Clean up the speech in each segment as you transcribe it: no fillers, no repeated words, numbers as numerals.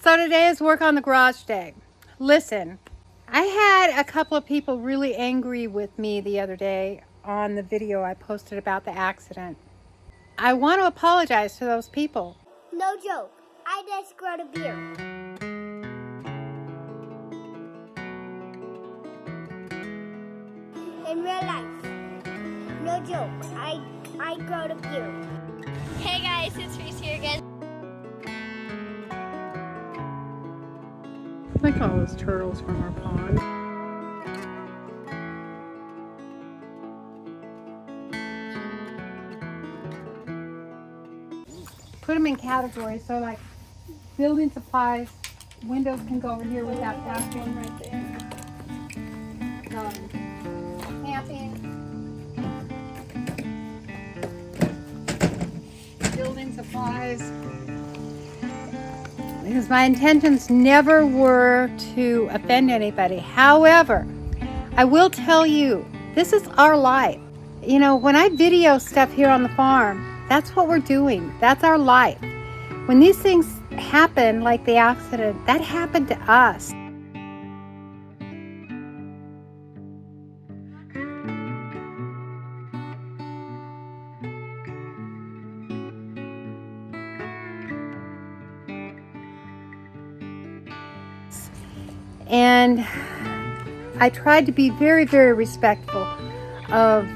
So today is work on the garage day. Listen, I had a couple of people really angry with me the other day on the video I posted about the accident. I want to apologize to those people. No joke, I just growed a beard. In real life, no joke, I growed a beard. Hey guys, it's Reese here again. I like all those turtles from our pond. Put them in categories, so like building supplies, windows can go over here with that back one right there. Camping, building supplies. Because my intentions never were to offend anybody. However, I will tell you, this is our life. You know, when I video stuff here on the farm, that's what we're doing. That's our life. When these things happen, like the accident, that happened to us. And I tried to be very, very respectful of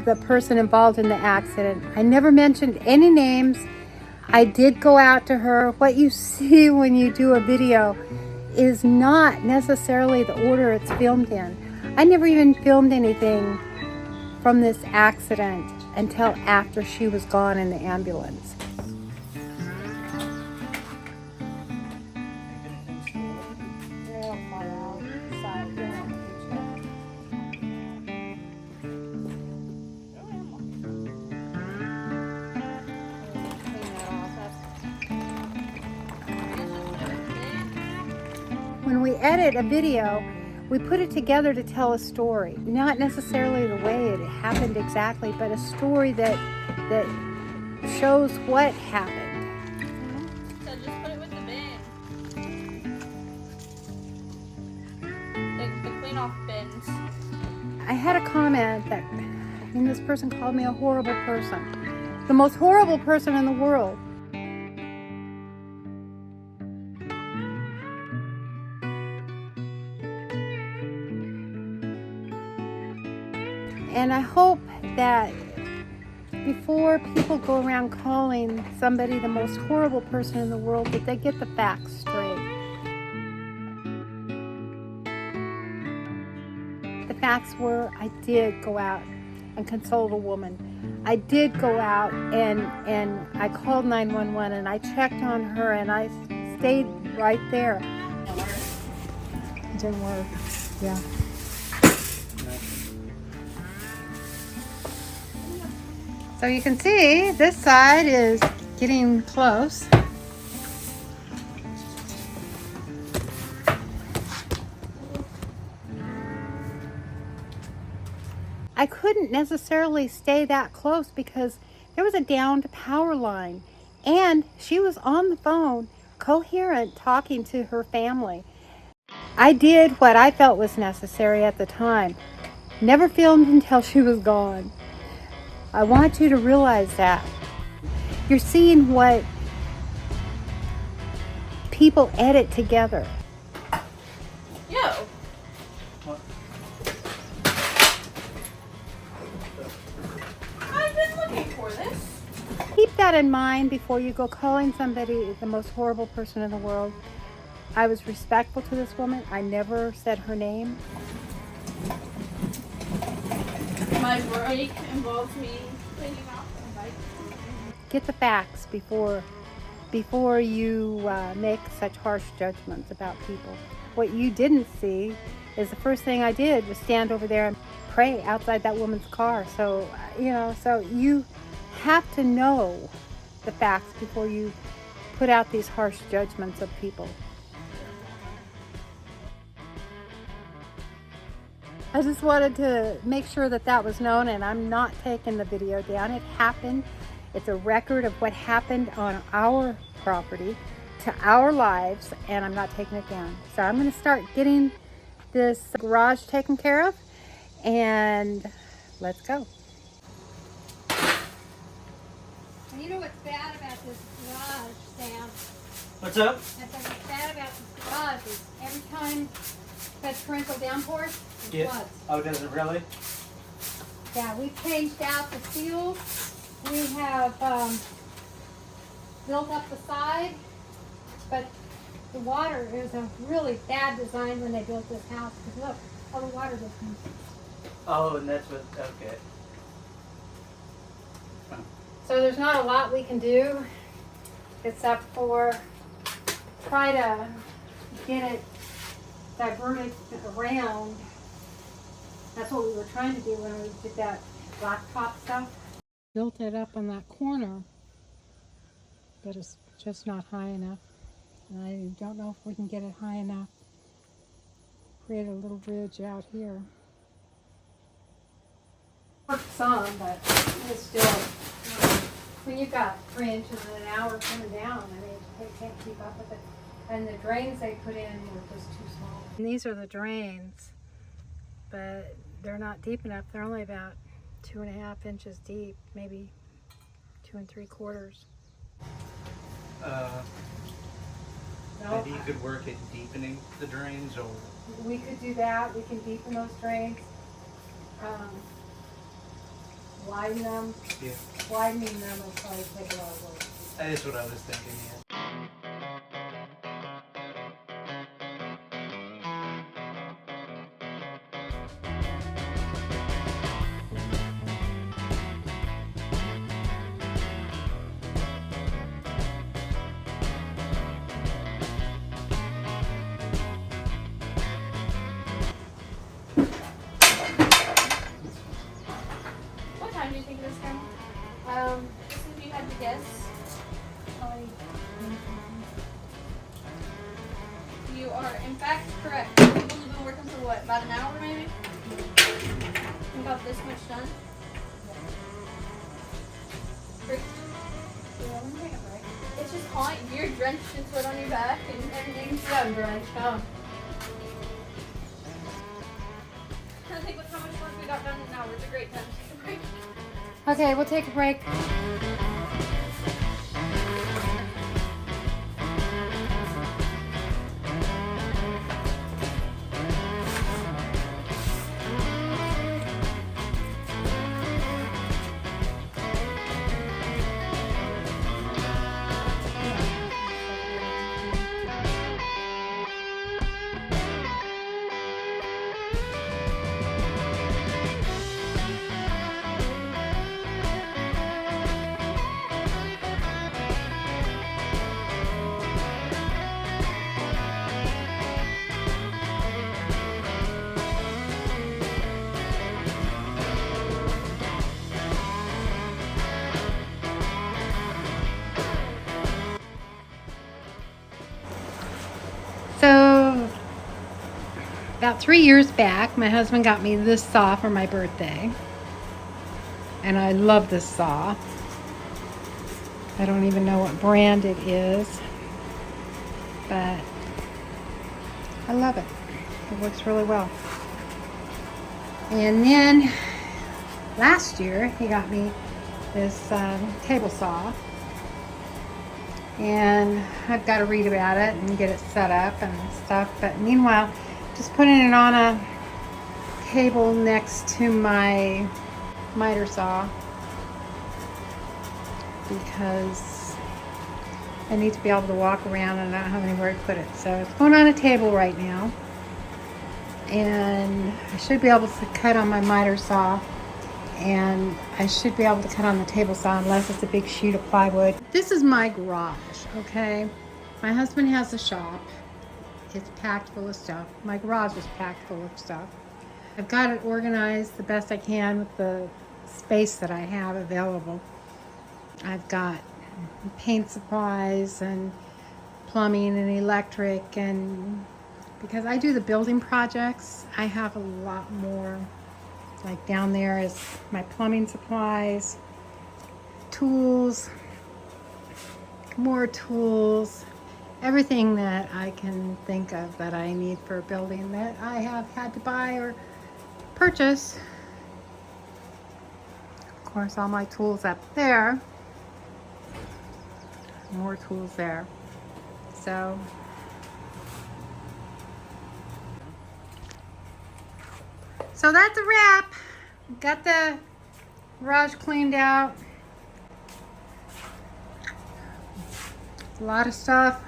the person involved in the accident. I never mentioned any names. I did go out to her. What you see when you do a video is not necessarily the order it's filmed in. I never even filmed anything from this accident until after she was gone in the ambulance. When we edit a video, we put it together to tell a story. Not necessarily the way it happened exactly, but a story that shows what happened. So just put it with the bin. The clean off bins. I had a comment that, this person called me a horrible person. The most horrible person in the world. And I hope that before people go around calling somebody the most horrible person in the world, that they get the facts straight. The facts were, I did go out and console the woman. I did go out and I called 911 and I checked on her and I stayed right there. It didn't work. Yeah. So you can see this side is getting close. I couldn't necessarily stay that close because there was a downed power line and she was on the phone, coherent, talking to her family. I did what I felt was necessary at the time. Never filmed until she was gone. I want you to realize that. You're seeing what people edit together. Yo. What? I've been looking for this. Keep that in mind before you go calling somebody the most horrible person in the world. I was respectful to this woman. I never said her name. My break involves me cleaning off the bike. Get the facts before you make such harsh judgments about people. What you didn't see is the first thing I did was stand over there and pray outside that woman's car. So, so you have to know the facts before you put out these harsh judgments of people. I just wanted to make sure that that was known, and I'm not taking the video down. It happened. It's a record of what happened on our property to our lives, and I'm not taking it down. So I'm going to start getting this garage taken care of, and let's go. You know what's bad about this garage, Sam? What's up? What's bad about this garage is every time that torrential downpours, it floods. Oh, does it really? Yeah, we've changed out the seals. We have built up the side, but the water is a really bad design when they built this house. Because look, all the water just comes. Oh, and that's what, okay. So there's not a lot we can do except for try to get it diverted around. That's what we were trying to do when we did that blacktop stuff. Built it up on that corner, but it's just not high enough. And I don't know if we can get it high enough. Create a little bridge out here. Worked some, but it's still, when you've got 3 inches in an hour coming down, I mean, they can't keep up with it. And the drains they put in were just too small. And these are the drains, but they're not deep enough. They're only about 2.5 inches deep, maybe 2 3/4. Maybe you could work at deepening the drains, or we could do that. We can deepen those drains, widen them. yeah, Widening them will probably take a lot of work. that is what I was thinking. Yeah. What time do you think this came? Just if you had to guess. You are in fact correct. People have been working for what, about an hour maybe? We got this much done. Great. Yeah, let me take a break. It's just hot. You're drenched in sweat on your back and everything. Yeah, I'm drenched. Oh. I think with how much work we got done in an hour, it's a great time to take a break. Okay, we'll take a break. So, about 3 years back, my husband got me this saw for my birthday. And I love this saw. I don't even know what brand it is, but I love it. It works really well. And then last year, he got me this table saw. And I've got to read about it and get it set up and stuff. But meanwhile, just putting it on a table next to my miter saw because I need to be able to walk around and I don't have anywhere to put it. So it's going on a table right now. And I should be able to cut on my miter saw. And I should be able to cut on the table saw unless it's a big sheet of plywood. This is my garage, okay? My husband has a shop. It's packed full of stuff. My garage is packed full of stuff. I've got it organized the best I can with the space that I have available. I've got paint supplies and plumbing and electric, and because I do the building projects, I have a lot more. Like down there is my plumbing supplies, tools, more tools, everything that I can think of that I need for building that I have had to buy or purchase. Of course, all my tools up there. More tools there. So that's a wrap. Got the garage cleaned out. A lot of stuff,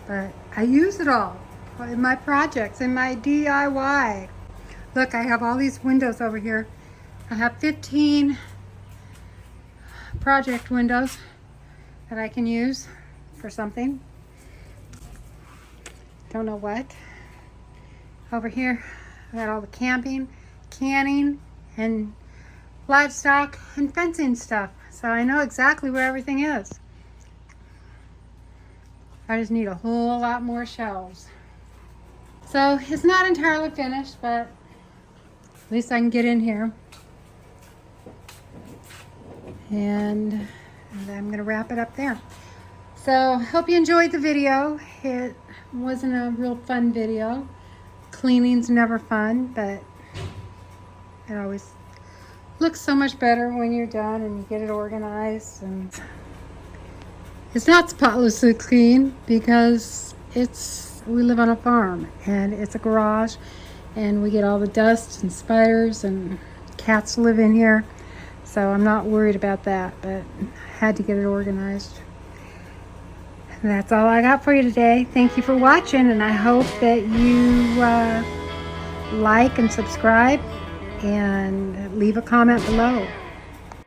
but I use it all in my projects, in my DIY. Look, I have all these windows over here. I have 15 project windows that I can use for something. Don't know what. Over here, I got all the camping, canning, and livestock and fencing stuff. So I know exactly where everything is. I just need a whole lot more shelves. So it's not entirely finished, but at least I can get in here. And I'm gonna wrap it up there. So hope you enjoyed the video. It wasn't a real fun video. Cleaning's never fun, but it always looks so much better when you're done and you get it organized. And it's not spotlessly clean because we live on a farm and it's a garage and we get all the dust and spiders and cats live in here. So I'm not worried about that, but I had to get it organized. And that's all I got for you today. Thank you for watching, and I hope that you like and subscribe and leave a comment below.